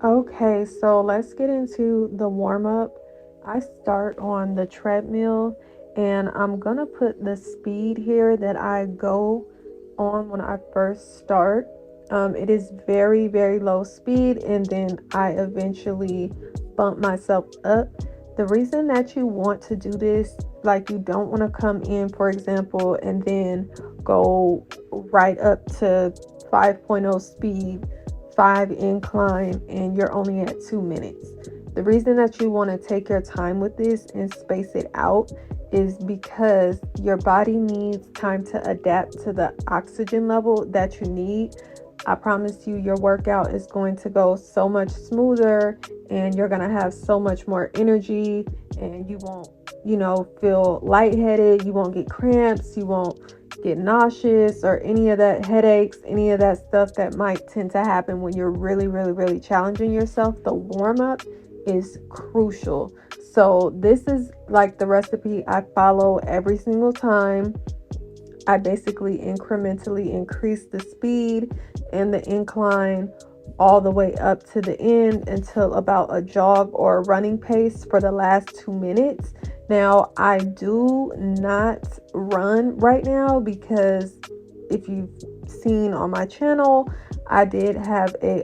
Okay, so let's get into the warm up. I start on the treadmill and I'm gonna put the speed here that I go on when I first start. It is very, very low speed, and then I eventually bump myself up. The reason that you want to do this, like, you don't want to come in, for example, and then go right up to 5.0 speed, 5 incline, and you're only at 2 minutes. The reason that you want to take your time with this and space it out is because your body needs time to adapt to the oxygen level that you need. I promise you, your workout is going to go so much smoother, and you're going to have so much more energy, and you won't, feel lightheaded. You won't get cramps. You won't get nauseous or any of that headaches, any of that stuff that might tend to happen when you're really, really, really challenging yourself. The warm up is crucial. So, this is like the recipe I follow every single time. I basically incrementally increase the speed and the incline all the way up to the end until about a jog or a running pace for the last 2 minutes. Now, I do not run right now because if you've seen on my channel, I did have a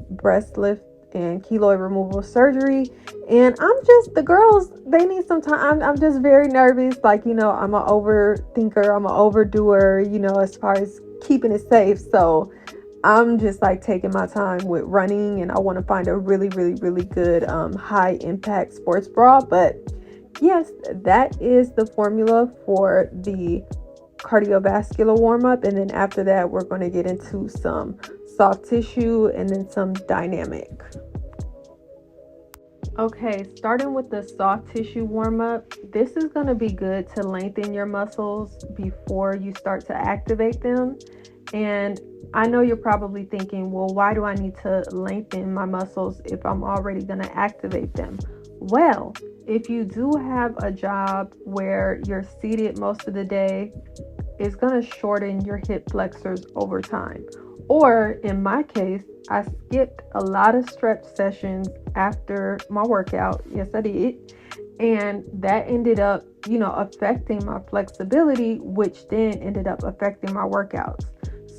breast lift and keloid removal surgery, and I'm just, the girls, they need some time. I'm just very nervous. Like, I'm an overthinker, I'm an overdoer, as far as keeping it safe. So I'm just like taking my time with running, and I want to find a really, really, really good high impact sports bra. But yes, that is the formula for the cardiovascular warm up. And then after that, we're going to get into some soft tissue and then some dynamic. Okay, starting with the soft tissue warm up, this is going to be good to lengthen your muscles before you start to activate them. And I know you're probably thinking, well, why do I need to lengthen my muscles if I'm already going to activate them? Well, if you do have a job where you're seated most of the day, it's going to shorten your hip flexors over time. Or in my case, I skipped a lot of stretch sessions after my workout. Yes, I did. And that ended up, affecting my flexibility, which then ended up affecting my workouts.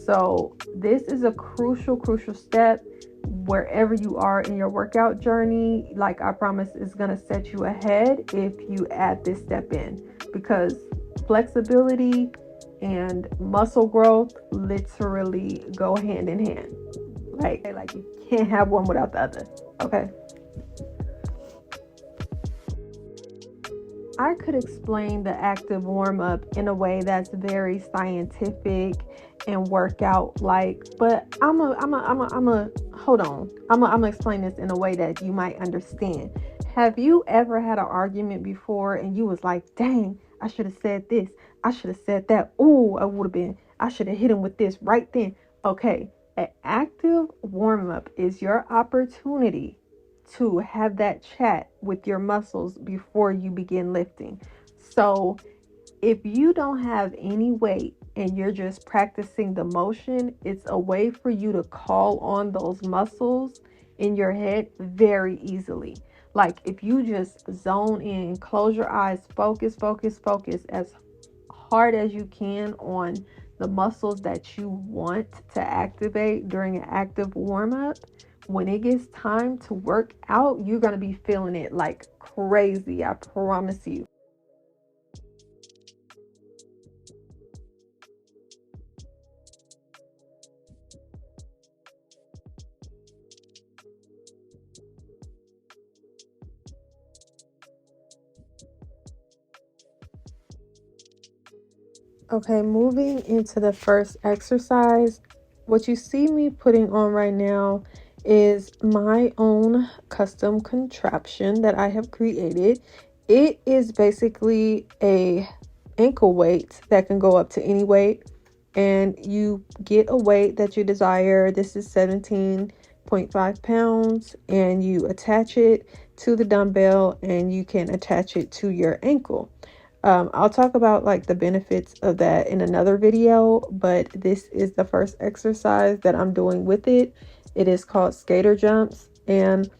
So this is a crucial, crucial step wherever you are in your workout journey. Like, I promise, it's going to set you ahead if you add this step in, because flexibility and muscle growth literally go hand in hand. Like you can't have one without the other. Okay. I could explain the active warm up in a way that's very scientific and workout like, but hold on. I'm a explain this in a way that you might understand. Have you ever had an argument before and you was like, dang, I should have said this, I should have said that. Oh, I should have hit him with this right then. Okay, an active warm up is your opportunity to have that chat with your muscles before you begin lifting. So if you don't have any weight and you're just practicing the motion, it's a way for you to call on those muscles in your head very easily. Like, if you just zone in, close your eyes, focus, focus, focus as hard as you can on the muscles that you want to activate during an active warm up. When it gets time to work out, you're going to be feeling it like crazy. I promise you. Okay, moving into the first exercise, what you see me putting on right now is my own custom contraption that I have created. It is basically a ankle weight that can go up to any weight, and you get a weight that you desire. This is 17.5 pounds, and you attach it to the dumbbell and you can attach it to your ankle. I'll talk about like the benefits of that in another video, but this is the first exercise that I'm doing with it. It is called skater jumps. And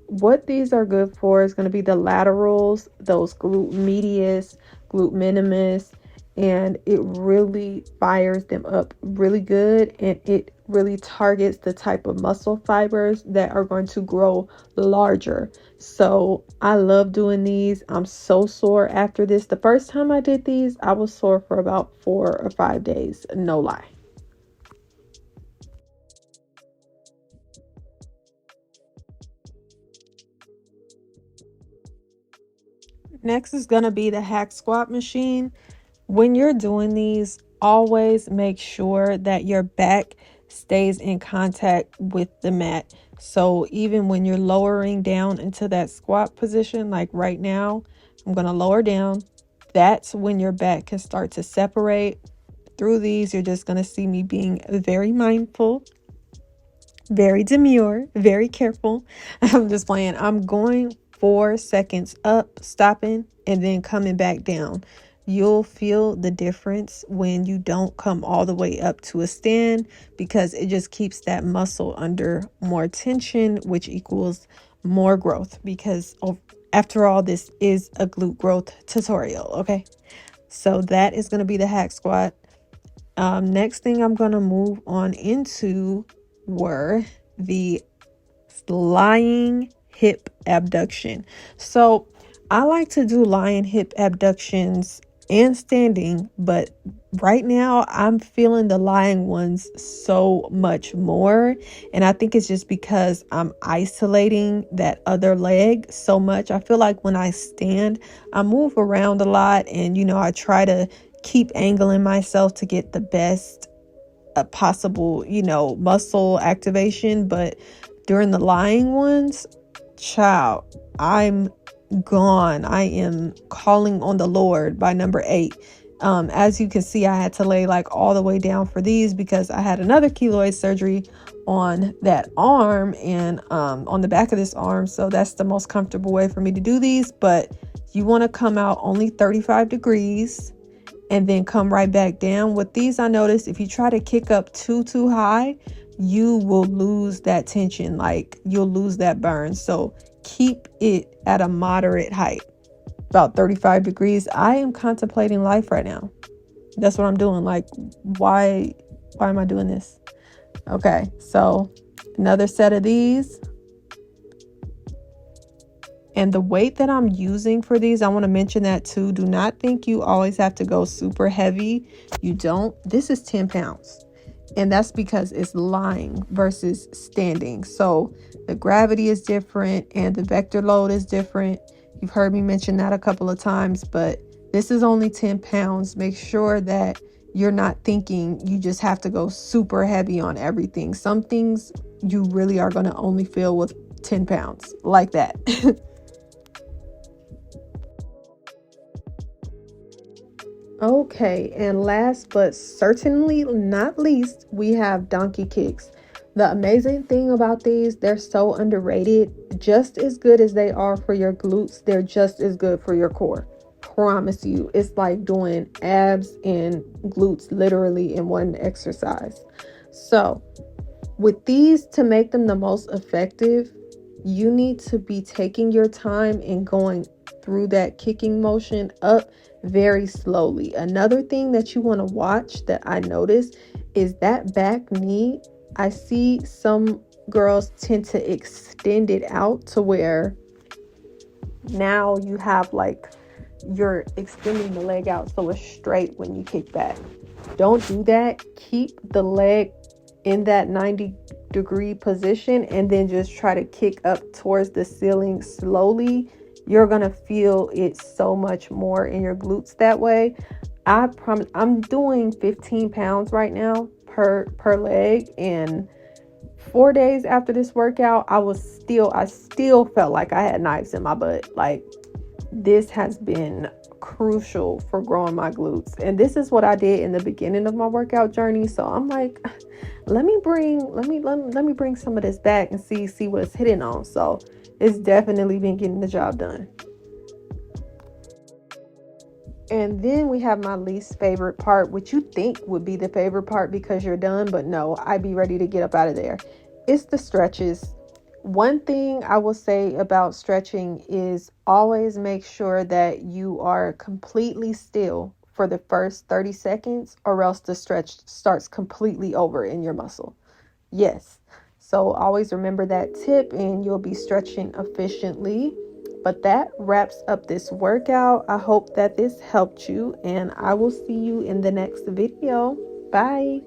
what these are good for is going to be the laterals, those glute medius, glute minimus, and it really fires them up really good, and it really targets the type of muscle fibers that are going to grow larger. So I love doing these. I'm so sore after this. The first time I did these, I was sore for about 4 or 5 days, no lie. Next is going to be the hack squat machine. When you're doing these, always make sure that your back stays in contact with the mat. So even when you're lowering down into that squat position, like right now, I'm going to lower down. That's when your back can start to separate. Through these, you're just going to see me being very mindful, very demure, very careful. I'm just playing. I'm going 4 seconds up, stopping, and then coming back down. You'll feel the difference when you don't come all the way up to a stand, because it just keeps that muscle under more tension, which equals more growth, because after all, this is a glute growth tutorial. Okay, so that is going to be the hack squat. Next thing I'm going to move on into were the lying hip abduction. So I like to do lying hip abductions and standing, but right now I'm feeling the lying ones so much more. And I think it's just because I'm isolating that other leg so much. I feel like when I stand, I move around a lot, and I try to keep angling myself to get the best possible, muscle activation. But during the lying ones, child, I'm gone. I am calling on the Lord by number 8. As you can see, I had to lay like all the way down for these because I had another keloid surgery on that arm and on the back of this arm. So that's the most comfortable way for me to do these. But you want to come out only 35 degrees and then come right back down. With these, I noticed if you try to kick up too high, you will lose that tension, like you'll lose that burn. So keep it at a moderate height, about 35 degrees. I am contemplating life right now. That's what I'm doing. Like, why am I doing this? Okay, so another set of these. And the weight that I'm using for these, I want to mention that too. Do not think you always have to go super heavy. You don't. This is 10 pounds. And that's because it's lying versus standing. So the gravity is different and the vector load is different. You've heard me mention that a couple of times, but this is only 10 pounds. Make sure that you're not thinking you just have to go super heavy on everything. Some things you really are going to only feel with 10 pounds, like that. Okay, and last but certainly not least, we have donkey kicks. The amazing thing about these, they're so underrated. Just as good as they are for your glutes, they're just as good for your core. Promise you, it's like doing abs and glutes literally in one exercise. So with these, to make them the most effective, you need to be taking your time and going through that kicking motion up very slowly. Another thing that you want to watch that I noticed is that back knee. I see some girls tend to extend it out to where now you have like you're extending the leg out so it's straight when you kick back. Don't do that. Keep the leg in that 90-degree position and then just try to kick up towards the ceiling slowly. You're going to feel it so much more in your glutes that way. I promise. I'm doing 15 pounds right now per leg, and 4 days after this workout, I still felt like I had knives in my butt. Like, this has been crucial for growing my glutes, and this is what I did in the beginning of my workout journey. So I'm like, let me bring some of this back and see what it's hitting on. So it's definitely been getting the job done. And then we have my least favorite part, which you think would be the favorite part because you're done, but no, I'd be ready to get up out of there. It's the stretches. One thing I will say about stretching is always make sure that you are completely still for the first 30 seconds, or else the stretch starts completely over in your muscle. Yes. So always remember that tip and you'll be stretching efficiently. But that wraps up this workout. I hope that this helped you, and I will see you in the next video. Bye.